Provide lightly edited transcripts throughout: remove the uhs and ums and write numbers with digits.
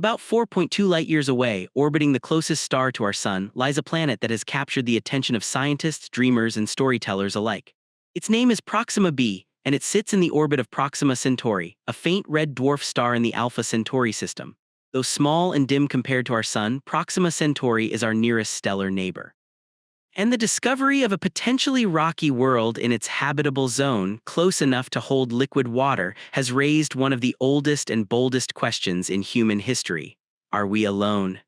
About 4.2 light-years away, orbiting the closest star to our Sun, lies a planet that has captured the attention of scientists, dreamers, and storytellers alike. Its name is Proxima b, and it sits in the orbit of Proxima Centauri, a faint red dwarf star in the Alpha Centauri system. Though small and dim compared to our Sun, Proxima Centauri is our nearest stellar neighbor. And the discovery of a potentially rocky world in its habitable zone, close enough to hold liquid water, has raised one of the oldest and boldest questions in human history. Are we alone?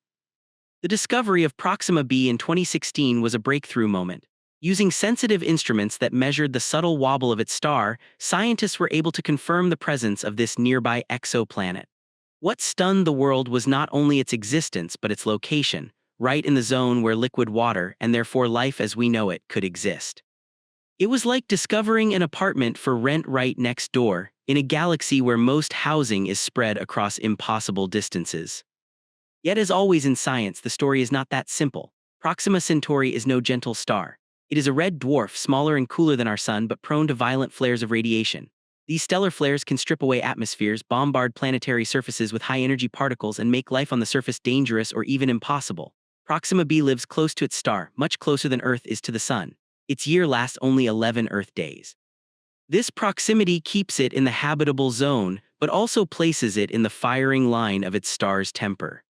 The discovery of Proxima b in 2016 was a breakthrough moment. Using sensitive instruments that measured the subtle wobble of its star, scientists were able to confirm the presence of this nearby exoplanet. What stunned the world was not only its existence but its location, right in the zone where liquid water, and therefore life as we know it, could exist. It was like discovering an apartment for rent right next door, in a galaxy where most housing is spread across impossible distances. Yet as always in science, the story is not that simple. Proxima Centauri is no gentle star. It is a red dwarf, smaller and cooler than our Sun, but prone to violent flares of radiation. These stellar flares can strip away atmospheres, bombard planetary surfaces with high-energy particles, and make life on the surface dangerous or even impossible. Proxima b lives close to its star, much closer than Earth is to the Sun. Its year lasts only 11 Earth days. This proximity keeps it in the habitable zone, but also places it in the firing line of its star's temper.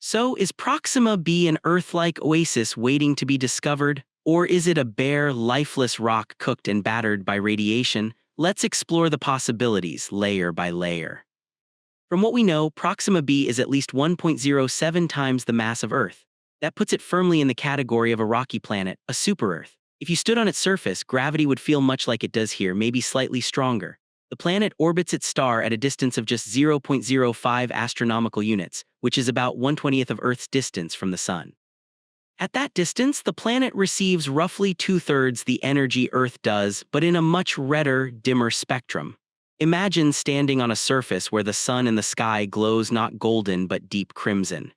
So, is Proxima b an Earth-like oasis waiting to be discovered, or is it a bare, lifeless rock cooked and battered by radiation? Let's explore the possibilities, layer by layer. From what we know, Proxima b is at least 1.07 times the mass of Earth. That puts it firmly in the category of a rocky planet, a super-Earth. If you stood on its surface, gravity would feel much like it does here, maybe slightly stronger. The planet orbits its star at a distance of just 0.05 astronomical units, which is about 1/20th of Earth's distance from the Sun. At that distance, the planet receives roughly 2/3 the energy Earth does, but in a much redder, dimmer spectrum. Imagine standing on a surface where the sun in the sky glows not golden but deep crimson.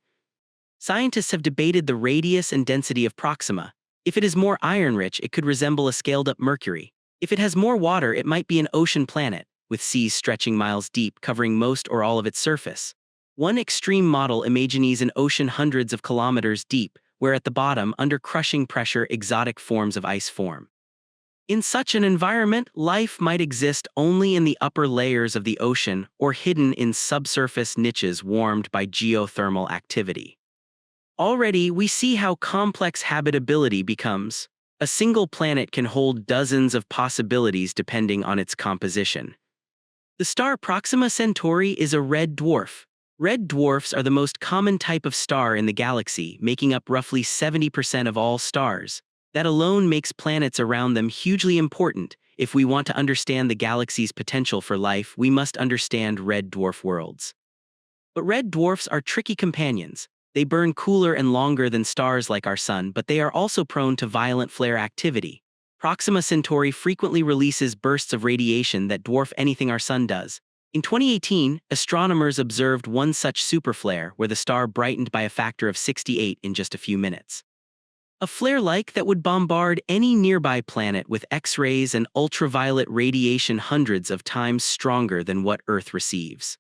Scientists have debated the radius and density of Proxima. If it is more iron-rich, it could resemble a scaled-up Mercury. If it has more water, it might be an ocean planet, with seas stretching miles deep, covering most or all of its surface. One extreme model imagines an ocean hundreds of kilometers deep, where at the bottom, under crushing pressure, exotic forms of ice form. In such an environment, life might exist only in the upper layers of the ocean or hidden in subsurface niches warmed by geothermal activity. Already, we see how complex habitability becomes. A single planet can hold dozens of possibilities depending on its composition. The star Proxima Centauri is a red dwarf. Red dwarfs are the most common type of star in the galaxy, making up roughly 70% of all stars. That alone makes planets around them hugely important. If we want to understand the galaxy's potential for life, we must understand red dwarf worlds. But red dwarfs are tricky companions. They burn cooler and longer than stars like our Sun, but they are also prone to violent flare activity. Proxima Centauri frequently releases bursts of radiation that dwarf anything our Sun does. In 2018, astronomers observed one such superflare where the star brightened by a factor of 68 in just a few minutes. A flare-like that would bombard any nearby planet with X-rays and ultraviolet radiation hundreds of times stronger than what Earth receives.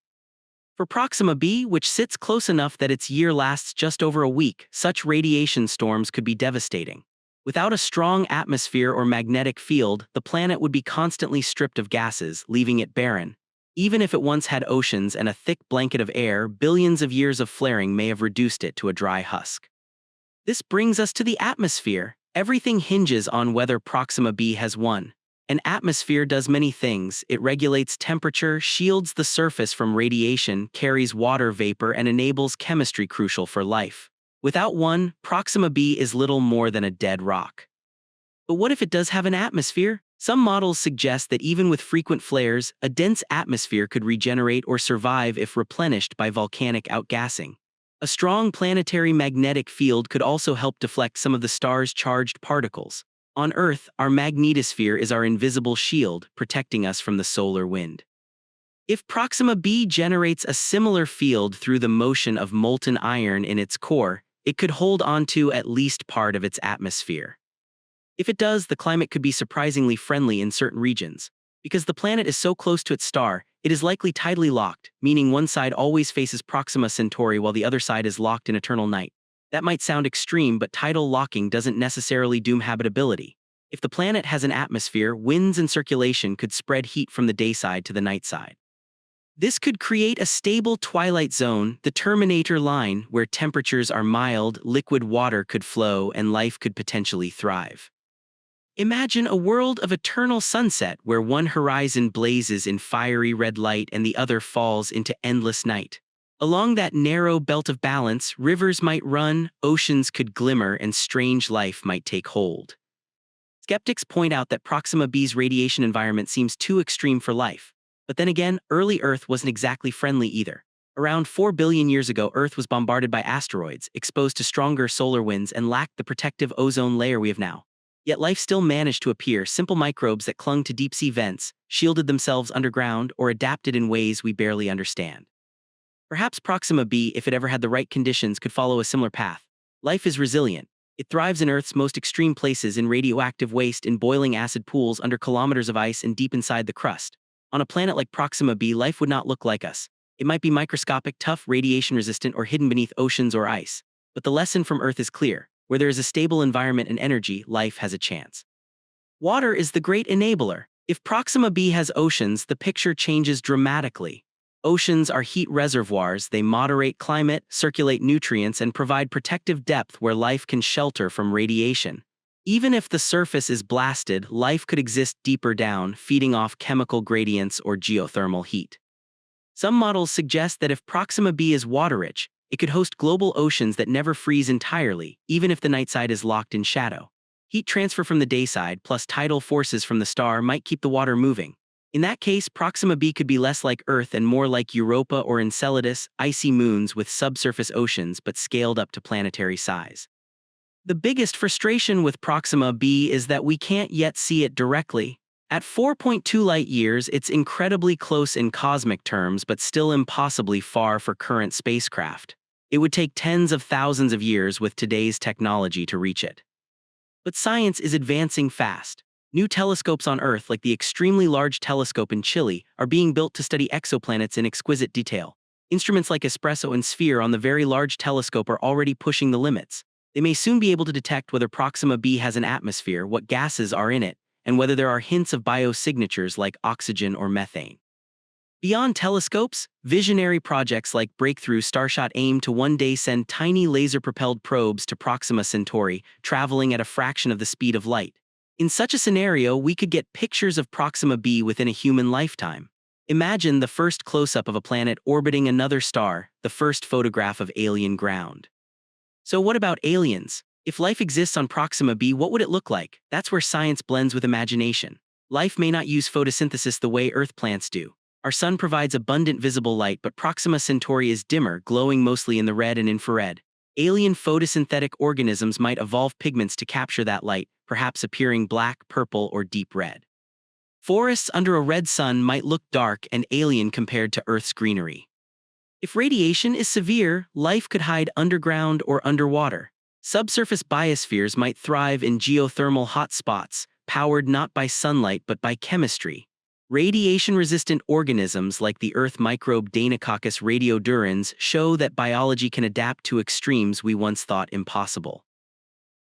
For Proxima b, which sits close enough that its year lasts just over a week, such radiation storms could be devastating. Without a strong atmosphere or magnetic field, the planet would be constantly stripped of gases, leaving it barren. Even if it once had oceans and a thick blanket of air, billions of years of flaring may have reduced it to a dry husk. This brings us to the atmosphere. Everything hinges on whether Proxima b has one. An atmosphere does many things. It regulates temperature, shields the surface from radiation, carries water vapor, and enables chemistry crucial for life. Without one, Proxima b is little more than a dead rock. But what if it does have an atmosphere? Some models suggest that even with frequent flares, a dense atmosphere could regenerate or survive if replenished by volcanic outgassing. A strong planetary magnetic field could also help deflect some of the star's charged particles. On Earth, our magnetosphere is our invisible shield, protecting us from the solar wind. If Proxima b generates a similar field through the motion of molten iron in its core, it could hold onto at least part of its atmosphere. If it does, the climate could be surprisingly friendly in certain regions. Because the planet is so close to its star, It is likely tidally locked, meaning one side always faces Proxima Centauri while the other side is locked in eternal night. That might sound extreme, but tidal locking doesn't necessarily doom habitability. If the planet has an atmosphere, winds and circulation could spread heat from the day side to the night side. This could create a stable twilight zone, the Terminator line, where temperatures are mild, liquid water could flow, and life could potentially thrive. Imagine a world of eternal sunset where one horizon blazes in fiery red light and the other falls into endless night. Along that narrow belt of balance, rivers might run, oceans could glimmer, and strange life might take hold. Skeptics point out that Proxima B's radiation environment seems too extreme for life. But then again, early Earth wasn't exactly friendly either. Around 4 billion years ago, Earth was bombarded by asteroids, exposed to stronger solar winds, and lacked the protective ozone layer we have now. Yet life still managed to appear, simple microbes that clung to deep-sea vents, shielded themselves underground, or adapted in ways we barely understand. Perhaps Proxima b, if it ever had the right conditions, could follow a similar path. Life is resilient. It thrives in Earth's most extreme places, in radioactive waste, in boiling acid pools, under kilometers of ice, and deep inside the crust. On a planet like Proxima b, life would not look like us. It might be microscopic, tough, radiation-resistant, or hidden beneath oceans or ice. But the lesson from Earth is clear. Where there is a stable environment and energy, life has a chance. Water is the great enabler. If Proxima b has oceans, the picture changes dramatically. Oceans are heat reservoirs. They moderate climate, circulate nutrients, and provide protective depth where life can shelter from radiation. Even if the surface is blasted, life could exist deeper down, feeding off chemical gradients or geothermal heat. Some models suggest that if Proxima b is water-rich, it could host global oceans that never freeze entirely, even if the night side is locked in shadow. Heat transfer from the day side plus tidal forces from the star might keep the water moving. In that case, Proxima b could be less like Earth and more like Europa or Enceladus, icy moons with subsurface oceans but scaled up to planetary size. The biggest frustration with Proxima b is that we can't yet see it directly. At 4.2 light-years, it's incredibly close in cosmic terms, but still impossibly far for current spacecraft. It would take tens of thousands of years with today's technology to reach it. But science is advancing fast. New telescopes on Earth, like the extremely large telescope in Chile, are being built to study exoplanets in exquisite detail. Instruments like Espresso and Sphere on the Very Large Telescope are already pushing the limits. They may soon be able to detect whether Proxima b has an atmosphere, what gases are in it, and whether there are hints of biosignatures like oxygen or methane. Beyond telescopes, visionary projects like Breakthrough Starshot aim to one day send tiny laser-propelled probes to Proxima Centauri, traveling at a fraction of the speed of light. In such a scenario, we could get pictures of Proxima b within a human lifetime. Imagine the first close-up of a planet orbiting another star, the first photograph of alien ground. So what about aliens? If life exists on Proxima b, what would it look like? That's where science blends with imagination. Life may not use photosynthesis the way Earth plants do. Our sun provides abundant visible light, but Proxima Centauri is dimmer, glowing mostly in the red and infrared. Alien photosynthetic organisms might evolve pigments to capture that light, perhaps appearing black, purple, or deep red. Forests under a red sun might look dark and alien compared to Earth's greenery. If radiation is severe, life could hide underground or underwater. Subsurface biospheres might thrive in geothermal hotspots, powered not by sunlight but by chemistry. Radiation-resistant organisms like the Earth microbe Deinococcus radiodurans show that biology can adapt to extremes we once thought impossible.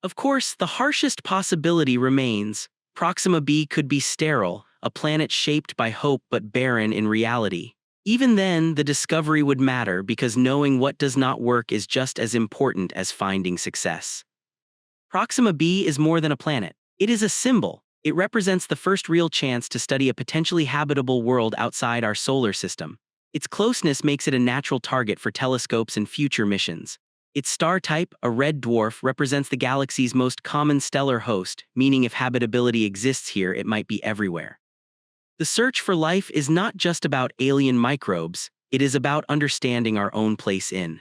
Of course, the harshest possibility remains. Proxima b could be sterile, a planet shaped by hope but barren in reality. Even then, the discovery would matter because knowing what does not work is just as important as finding success. Proxima b is more than a planet. It is a symbol. It represents the first real chance to study a potentially habitable world outside our solar system. Its closeness makes it a natural target for telescopes and future missions. Its star type, a red dwarf, represents the galaxy's most common stellar host, meaning if habitability exists here, it might be everywhere. The search for life is not just about alien microbes, it is about understanding our own place in